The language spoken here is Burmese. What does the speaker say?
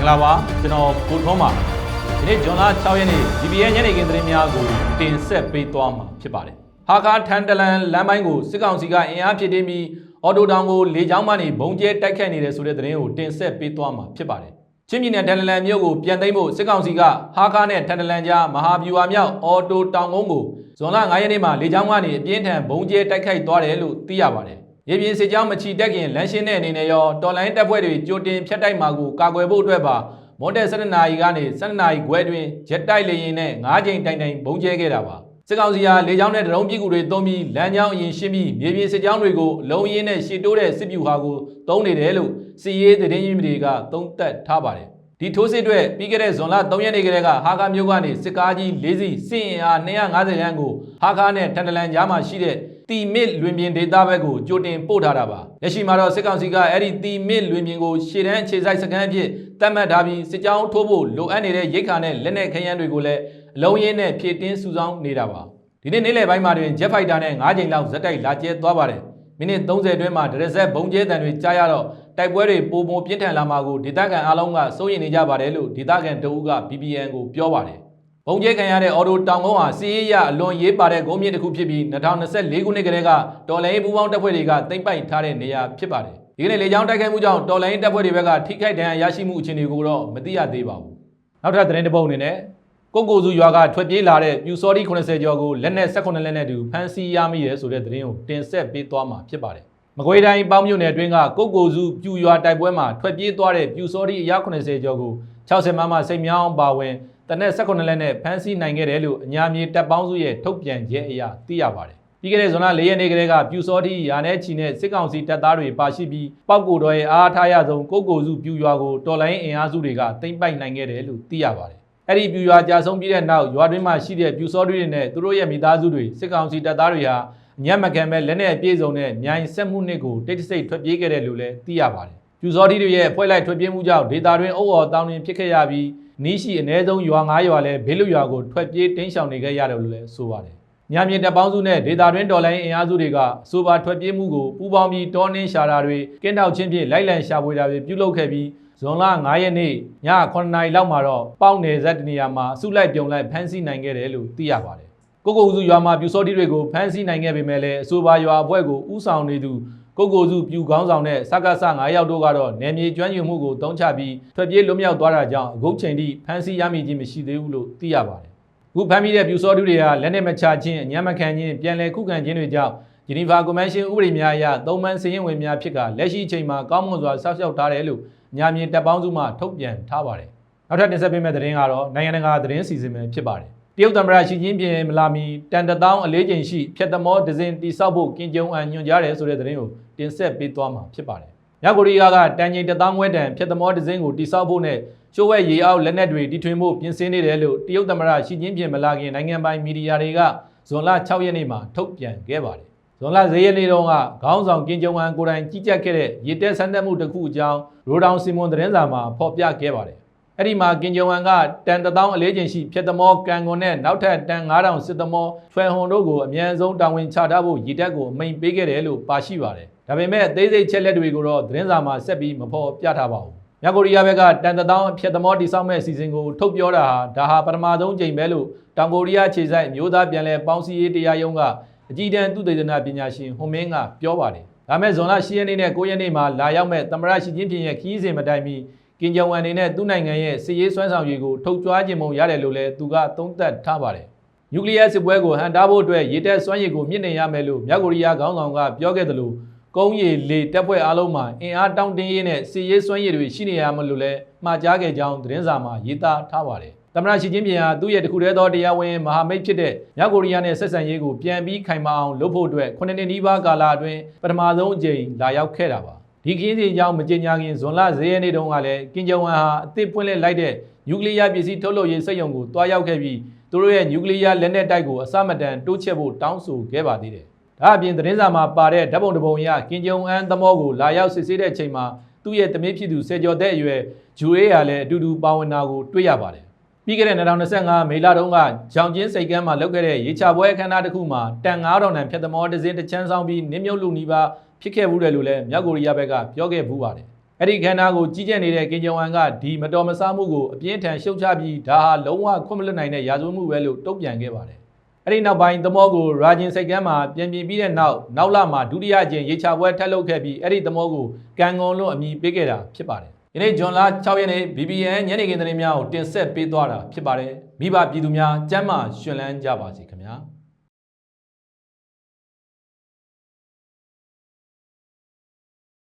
္ဂလာပါကျွန်တော်ကိုထွန်းပါဒီနေ့ဇွန်လ6ရက်နေ့ DBN ညနေခင်းသတင်းများကိုတင်ဆက်ပေးသွားမှာဖြစ်ပါတယ်ဟာကာထန်တလန်လမ်းပိုင်းကိုစစ်ကောင်စီကအင်အားဖြည့်တင်းပြီးအော်တိုတောင်ကိုလေကြောင်းမှနေဘုံကျဲတိုက်ခတ်နေတယ်ဆိုတဲ့သတင်းကိုတင်ဆက်ပေးသွားမှာဖြစ်ပါတယ်ချင်းပြည်နယ်ထန်တလန်မြို့ကိုပြန်သိမ်းဖို့စစ်ကောင်စီကဟာကာနဲ့ထန်တလန်ကြားမဟာဗျူဟာမြောက်အော်တိုတောင်ကုန်းကိုဇွန်လ9ရက်နေ့မှာလေကြောင်းကနေအပြင်းထန်ဘုံကျဲတိုက်ခိုက်သွားတယ်လို့သိရပါတယ်ရေပြင်စစ်ကြောင်းမချီတက်ခင်လမ်းရှင်းတဲ့အနေနဲ့ရောတော်လိုင်းတပ်ဖွဲ့တွေကြိုတင်ဖျက်တိုက်မှာကိုကာကွယ်ဖို့အတွက်ပါမွန်တက်12နာရီကနေ12နာရီခွဲတွင်ဂျက်တိုက်လေယာဉ်နဲ့9ကြိမ်တိုင်တိုင်ဘုံကျဲခဲ့တာပါစစ်ကောင်စီဟာလေကြောင်းနဲ့ဒရုန်းပစ်ကူတွေသုံးပြီးလမ်းကြောင်းအရင်ရှင်းပြီးမြေပြင်စစ်ကြောင်းတွေကိုအလုံးရင်းနဲ့ရှေ့တိုးတဲ့စစ်ဗျူဟာကိုသုံးနေတယ်လို့စီရေးသတင်းရင်းမြစ်တွေကသုံးသပ်ထားပါတယ်ဒီထိုးစစ်အတွက်ပြီးခဲ့တဲ့ဇွန်လ3ရက်နေ့ကလေးကဟာကာမြို့ကနေစစ်ကားကြီး4စီးစစ်အင်အား250ခန်းကိုဟာကာနဲ့ထန်တလန်ကြားမှာရှိတဲ့တီမစ်လွင်ပြင်ဒေသဘက်ကိုကြိုတင်ပို့ထားတာပါလက်ရှိမှာတော့စစ်ကောင်စီကအဲ့ဒီတီမစ်လွင်ပြင်ကိုရှေ့တန်းအခြေစိုက်စခန်းအဖြစ်သတ်မှတ်ထားပြီးစစ်ကြောင်းထိုးဖို့လိုအပ်နေတဲ့ရိတ်ခါနဲ့လက်နက်ခဲယမ်းတွေကိုလည်းအလုံးရင်းနဲ့ဖြည့်တင်းစုဆောင်းနေတာပါဒီနေ့နေ့လယ်ပိုင်းမှာတွင်ဂျက်ဖိုက်တာနဲ့9ကြိမ်လောက်ဇက်တိုက်လာကျဲသွားပါတယ်မိနစ်30အတွင်းမှာဒရက်ဆက်ဘုံကျဲတန်တွေကြားရတော့တိုက်ပွဲတွေပုံပုံပြင်းထန်လာမှာကိုဒေသခံအားလုံးကစိုးရိမ်နေကြပါတယ်လို့ဒေသခံတအုပ်က BBN ကိုပြောပါတယ်ဘုံကျဲခံရတဲ့အော်တိုတောင်ကုန်းဟာစီးရေးရအလွန်ရေးပါတဲ့ဂုံးမြစ်တစ်ခုဖြစ်ပြီး2024ခုနှစ်ကတည်းကတော်လိုင်းပူးပေါင်းတပ်ဖွဲ့တွေကသိမ်းပိုက်ထားတဲ့နေရာဖြစ်ပါတယ်ဒီကနေ့လေကြောင်းတိုက်ခိုက်မှုကြောင့်တော်လိုင်းတပ်ဖွဲ့တွေဘက်ကထိခိုက်ဒဏ်ရာရရှိမှုအခြေအနေကိုတော့မသိရသေးပါဘူးနောက်ထပ်သတင်းတစ်ပုဒ်အနေနဲ့ကိုကိုစုရွာကထွက်ပြေးလာတဲ့ပြူစောတိ80ကျော်ကိုလက်နက်18လက်နဲ့တူဖမ်းဆီးရမိရဲဆိုတဲ့သတင်းကိုတင်ဆက်ပေးသွားမှာဖြစ်ပါတယ်မကွေးတိုင်းပေါင်းမြို့နယ်အတွင်းကကိုကိုစုပြူရွာတိုက်ပွဲမှာထွက်ပြေးသွားတဲ့ပြူစောတိအယောက်80ကျော်ကို60မမစိတ်မြောင်းပါဝင်တနက်18လက်နဲ့ဖမ်းဆီးနိုင်ခဲ့တယ်လို့အညာမြေတပ်ပေါင်းစုရဲ့ထုတ်ပြန်ချက်အရသိရပါတယ်ပြီးခဲ့တဲ့ဇွန်လ4ရက်နေ့ကတည်းကပြူစောတိရာနယ်ချီနဲ့စစ်ကောင်စီတပ်သားတွေပါရှိပြီးပောက်ကိုတော်ရဲ့အားထားရဆုံးကိုကိုစုပြူရွာကိုတော်လိုင်းအင်အားစုတွေကသိမ်းပိုက်နိုင်ခဲ့တယ်လို့သိရပါတယ်အဲ့ဒီပြူရွာကြာဆုံးပြီးတဲ့နောက်ရွာတွင်းမှာရှိတဲ့ပြူစောတိတွေနဲ့သူတို့ရဲ့မိသားစုတွေစစ်ကောင်စီတပ်သားတွေဟာညမကန်မဲ့လက်နက်အပြည့်စုံနဲ့မြိုင်ဆက်မှုနှစ်ကိုတိတ်တဆိတ်ထွက်ပြေးခဲ့တယ်လို့လည်းသိရပါတယ်ပြူစောတိတွေရဲ့ဖွဲ့လိုက်ထွက်ပြေးမှုကြောင့်ဒေတာတွင်အုပ်အော်တောင်းတွင်ဖြစ်ခဲ့ရပြီးနီးရှိအ ਨੇ ဆုံးရွာ9ရွာလည်းဘေးလွတ်ရွာကိုထွက်ပြေးတင်းရှောင်နေခဲ့ရတယ်လို့လည်းဆိုပါတယ်ညမြေတပ်ပေါင်းစုနဲ့ဒေတာတွင်တော်လိုင်းအင်အားစုတွေကအဆိုပါထွက်ပြေးမှုကိုပူးပေါင်းပြီးတောနှင်းရှာတာတွေကင်းထောက်ချင်းဖြင့်လိုက်လံရှာဖွေတာတွေပြုလုပ်ခဲ့ပြီးဇွန်လ9ရက်နေ့ည9နာရီလောက်မှာတော့ပေါက်နယ်ဇက်တနေရာမှာအစုလိုက်ပြုံလိုက်ဖမ်းဆီးနိုင်ခဲ့တယ်လို့သိရပါတယ်ကိုကိုစုရွာမှာပြူစောတိတွေကိုဖမ်းဆီးနိုင်ခဲ့ပေမဲ့လည်းအဆိုပါရွာအဖွဲ့ကိုဥဆောင်နေသူကိုကိုစုပြူခေါင်းဆောင်တဲ့စက္ကစ9ယောက်တို့ကတော့နယ်မြေကျွမ်းကျင်မှုကိုတုံးချပြီးထွက်ပြေးလွတ်မြောက်သွားတာကြောင့်အခုချိန်ထိဖမ်းဆီးရမိခြင်းမရှိသေးဘူးလို့သိရပါတယ်အခုဖမ်းမိတဲ့ပြူစောတိတွေဟာလက်နက်မချခြင်းအညံ့မခံခြင်းပြန်လည်ခုခံခြင်းတွေကြောင့်ဂျနီဗာကွန်ဗင်းရှင်းဥပဒေများအရသုံးပန်းစည်ရင်ဝင်များဖြစ်ကလက်ရှိအချိန်မှာကောင်းမွန်စွာစောင့်ရှောက်ထားတယ်လို့ညာမြေတပ်ပေါင်းစုမှထုတ်ပြန်ထားပါတယ်နောက်ထပ်တင်ဆက်ပေးမယ့်သတင်းကတော့နိုင်ငံတကာသတင်းစီစဉ်ပဲဖြစ်ပါတယ်တရုတ်သမ္မတရှီကျင်းပင်မလာမီတန်တထောင်အလေးချိန်ရှိဖြတ်သမောဒဇင်တိဆောက်ဖို့ကင်ဂျုံအန်ညွှန်ကြားတယ်ဆိုတဲ့သတင်းကိုတင်ဆက်ပေးသွားမှာဖြစ်ပါတယ်မြောက်ကိုရီးယားကတန်ချိန်1000ခွဲတန်ဖြတ်သမောဒဇင်ကိုတိဆောက်ဖို့နဲ့ရှိုးဝဲရေအောက်လက်နက်တွေတီထွင်ဖို့ပြင်ဆင်နေတယ်လို့တရုတ်သမ္မတရှီကျင်းပင်မလာခင်နိုင်ငံပိုင်မီဒီယာတွေကဇွန်လ6ရက်နေ့မှာထုတ်ပြန်ခဲ့ပါတယ်ဇွန်လ10ရက်နေ့တုန်းကခေါင်းဆောင်ကင်ဂျုံအန်ကိုယ်တိုင်ကြီးကြပ်ခဲ့တဲ့ရေတက်ဆန်းသက်မှုတစ်ခုအကြောင်းရိုဒေါင်စီမွန်သတင်းစာမှာဖော်ပြခဲ့ပါတယ်အဲ့ဒီမှာကင်ဂျုံအန်ကတန်1000အလေးချိန်ရှိဖြတ်သမောကန်ကွန်နဲ့နောက်ထပ်တန်9000စစ်သမောချွဲဟွန်တို့ကိုအမြန်ဆုံးတာဝန်ချထားဖို့ရေတက်ကိုအမိန့်ပေးခဲ့တယ်လို့ပါရှိပါတယ်ဒါပေမဲ့အသေးစိတ်ချက်လက်တွေကိုတော့သတင်းစာမှာဆက်ပြီးမဖော်ပြထားပါဘူးမြောက်ကိုရီးယားဘက်ကတန်1000ဖြတ်သမောတိစောက်မဲ့အစီအစဉ်ကိုထုတ်ပြောတာဟာပထမဆုံးကြိမ်ပဲလို့တောင်ကိုရီးယားခြေစိုက်မျိုးသားပြန်လည်ပေါင်းစည်းရေးတရားရုံးကအကြီးတန်းသုတေသနပညာရှင်ဟွန်မင်းကပြောပါတယ်ဒါမဲ့ဇွန်လ10ရက်နေ့နဲ့9ရက်နေ့မှာလာရောက်မဲ့သမ္မတရှီကျင်းပင်ရဲ့ခီးစဉ်မတိုင်မီကင်ဂျုံအန်အနေနဲ့သူ့နိုင်ငံရဲ့စစ်ရေးစွမ်းဆောင်ရည်ကိုထုတ်ကြွားခြင်းပုံရတယ်လို့လည်းသူကသုံးသပ်ထားပါတယ်နျူကလ িয়ার စစ်ပွဲကိုဟန်တားဖို့အတွက်ရေတပ်စွမ်းရည်ကိုမြင့်တင်ရမယ်လို့မြောက်ကိုရီးယားခေါင်းဆောင်ကပြောခဲ့တယ်လို့ကုန်းရည်လေတပ်ဖွဲ့အားလုံးမှာအင်အားတောင်းတင်းရေးနဲ့စစ်ရေးစွမ်းရည်တွေရှိနေရမလို့လည်းမှားကြားခဲ့ကြောင်းသတင်းစာမှာရေးသားထားပါတယ်သမ္မတရှီကျင်းပင်ဟာသူ့ရဲ့တခုတည်းသောတရားဝင်မဟာမိတ်ဖြစ်တဲ့မြောက်ကိုရီးယားနဲ့ဆက်ဆံရေးကိုပြန်ပြီးခိုင်မာအောင်လုပ်ဖို့အတွက်9နှစ်နီးပါးကာလအတွင်းပထမဆုံးအကြိမ်လာရောက်ခဲ့တာပါဒီခင်းစဉ်ကြောင့်မကြေညာခင်ဇွန်လ10ရက်နေ့တုန်းကလည်းကင်ဂျုံအန်ဟာအသစ်ပွင့်လှစ်လိုက်တဲ့နျူကလ িয়ার ပစ္စည်းထုတ်လုပ်ရေးစက်ရုံကိုတွားရောက်ခဲ့ပြီးသူတို့ရဲ့နျူကလ িয়ার လက်နက်တိုက်ကိုအစမတန်တိုးချဲ့ဖို့တောင်းဆိုခဲ့ပါသေးတယ်ဒါအပြင်သတင်းစာမှာပါတဲ့ဓာတ်ပုံတစ်ပုံအရကင်ဂျုံအန်သမောကိုလာရောက်စစ်ဆေးတဲ့အချိန်မှာသူ့ရဲ့သမီးဖြစ်သူ10ကျော်တဲ့အရွယ်ဂျူအေးဟာလည်းအတူတူပါဝင်တာကိုတွေ့ရပါတယ်ပြီးခဲ့တဲ့2025မေလတုန်းကကြောင်ကျင်းစိတ်ကမ်းမှာလုပ်ခဲ့တဲ့ရေချပွဲအခမ်းအနားတစ်ခုမှာတန်9000တန်ဖြတ်သမောတစ်စင်းတစ်ချမ်းဆောင်ပြီးနင်းမြုပ်လူနီးပါးဖြစ်ခဲ့ဘူးတယ်လို့လည်းမြောက်ကိုရီးယားဘက်ကပြောခဲ့ဘူးပါတယ် အဲ့ဒီခန္ဓာကိုကြီးကျယ်နေတဲ့ကင်ဂျုံအန်ကဒီမတော်မဆမှုကိုအပြင်းထန်ရှုတ်ချပြီးဒါဟာလုံးဝခွင့်မလွတ်နိုင်တဲ့ရာဇဝတ်မှုပဲလို့တုံ့ပြန်ခဲ့ပါတယ်အဲ့ဒီနောက်ပိုင်းသမောကိုရာဂျင်စိတ်ကမ်းမှာပြန်ပြင်ပြီးတဲ့နောက်လမှာဒုတိယအကြိမ်ရေချပွဲထပ်လုပ်ခဲ့ပြီးအဲ့ဒီသမောကိုကန်ငုံလို့အမည်ပေးခဲ့တာဖြစ်ပါတယ်ဒီနေ့ဇွန်လ6ရက်နေ့ BBN ညနေခင်းသတင်းများကိုတင်ဆက်ပေးသွားတာဖြစ်ပါတယ်မိဘပြည်သူများကျမ်းမာရှင်လန်းကြပါစေခင်ဗျာ